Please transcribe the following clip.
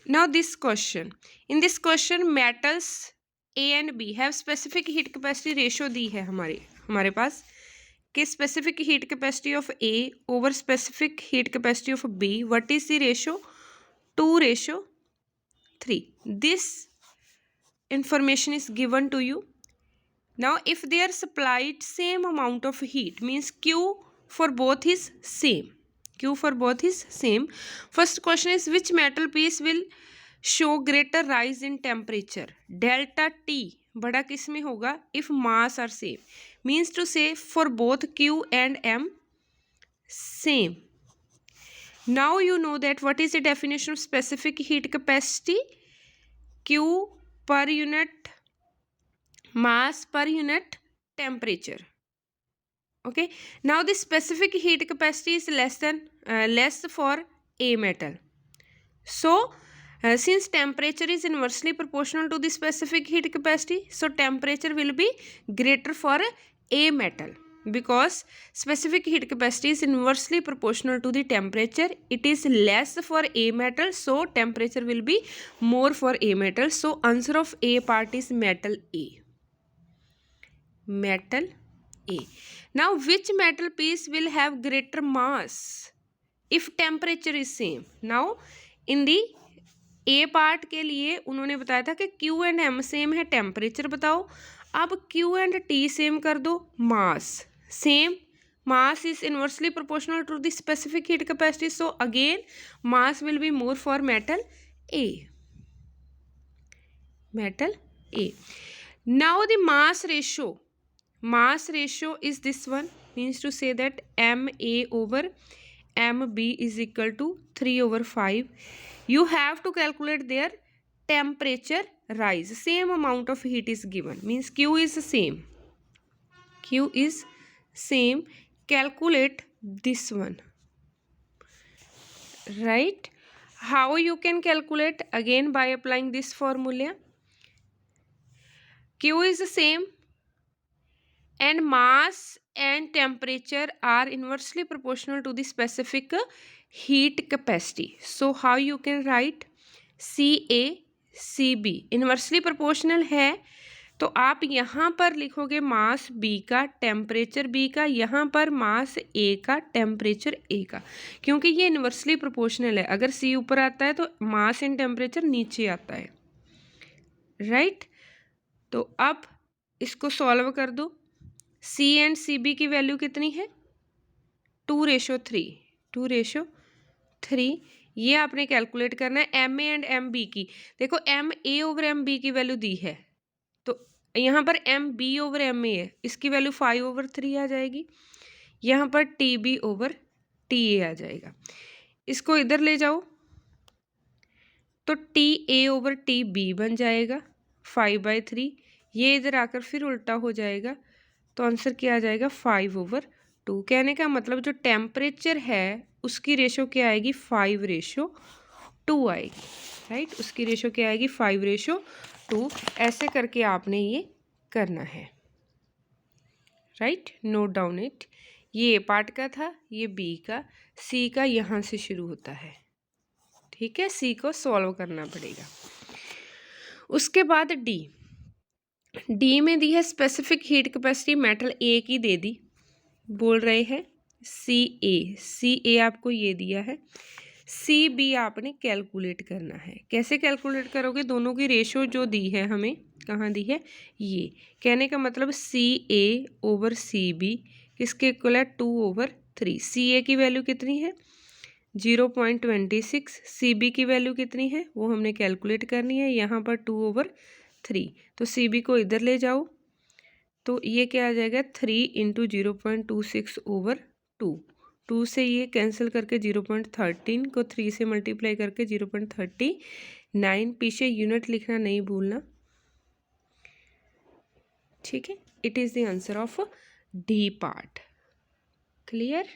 Now this question, in this question metals A and B have specific heat capacity ratio दी है हमारे पास कि specific heat capacity of A over specific heat capacity of B, what is the ratio? 2:3. This information is given to you. Now if they are supplied same amount of heat, means Q for both is same. Q for both is same. First question is which metal piece will show greater rise in temperature? Delta T बड़ा किस में होगा? If mass are same, means to say for both Q and M same. Now you know that what is the definition of specific heat capacity? Q per unit mass per unit temperature. Okay, now the specific heat capacity is less for A metal. So since temperature is inversely proportional to the specific heat capacity, so temperature will be greater for A metal, because specific heat capacity is inversely proportional to the temperature. It is less for A metal, so temperature will be more for A metal. So answer of A part is metal A. Metal A. Now which metal piece will have greater mass if temperature is same? Now in the A part के लिए उन्होंने बताया था कि Q and M same है, temperature बताओ. अब Q and T same कर दो, mass same, mass is inversely proportional to the specific heat capacity, so again mass will be more for metal A. Metal A. Now the mass ratio is this one, means to say that MA over MB is equal to 3/5. You have to calculate their temperature rise. Same amount of heat is given, means Q is same. Q is same. Calculate this one. Right? How you can calculate? Again by applying this formula. Q is the same and mass and temperature are inversely proportional to the specific heat capacity. So how you can write? CA CB inversely proportional है, तो आप यहाँ पर लिखोगे मास B का, temperature B का, यहाँ पर मास A का, टेम्परेचर A का, क्योंकि ये इन्वर्सली प्रोपोर्शनल है. अगर C ऊपर आता है तो मास एंड टेम्परेचर नीचे आता है. राइट? तो अब इसको सॉल्व कर दो. C एंड CB की वैल्यू कितनी है? 2:3. 2:3. ये आपने कैलकुलेट करना है. MA एंड MB की देखो, MA ओवर MB की वैल्यू दी है, तो यहाँ पर MB ओवर MA है, इसकी वैल्यू 5/3 आ जाएगी. यहाँ पर TB ओवर TA आ जाएगा. इसको इधर ले जाओ तो TA ओवर TB बन जाएगा 5/3. ये इधर आकर फिर उल्टा हो जाएगा, तो आंसर क्या आ जाएगा? 5/2. कहने का मतलब जो टेम्परेचर है उसकी रेशो क्या आएगी? 5:2 आएगी. राइट? उसकी रेशो क्या आएगी? 5:2. ऐसे करके आपने ये करना है. राइट? Note down it. ये पार्ट का था, ये बी का. सी का यहाँ से शुरू होता है. ठीक है? सी को सॉल्व करना पड़ेगा. उसके बाद डी में दी है स्पेसिफिक हीट कैपेसिटी मेटल ए की दे दी. बोल रहे हैं सी ए आपको ये दिया है. सी बी आपने कैलकुलेट करना है. कैसे कैलकुलेट करोगे? दोनों की रेशो जो दी है हमें, कहाँ दी है? ये. कहने का मतलब सी ए ओवर सी बी किसके इक्वल है? 2/3. सी ए की वैल्यू कितनी है? 0.26. सी बी की वैल्यू कितनी है वो हमने कैलकुलेट करनी है. यहाँ पर 2/3. तो सी बी को इधर ले जाओ तो ये क्या आ जाएगा? 3 × 0.26/2. 2 से ये कैंसिल करके 0.13 को 3 से मल्टीप्लाई करके 0.39. पीछे यूनिट लिखना नहीं भूलना. ठीक है? It is the answer of D part. Clear?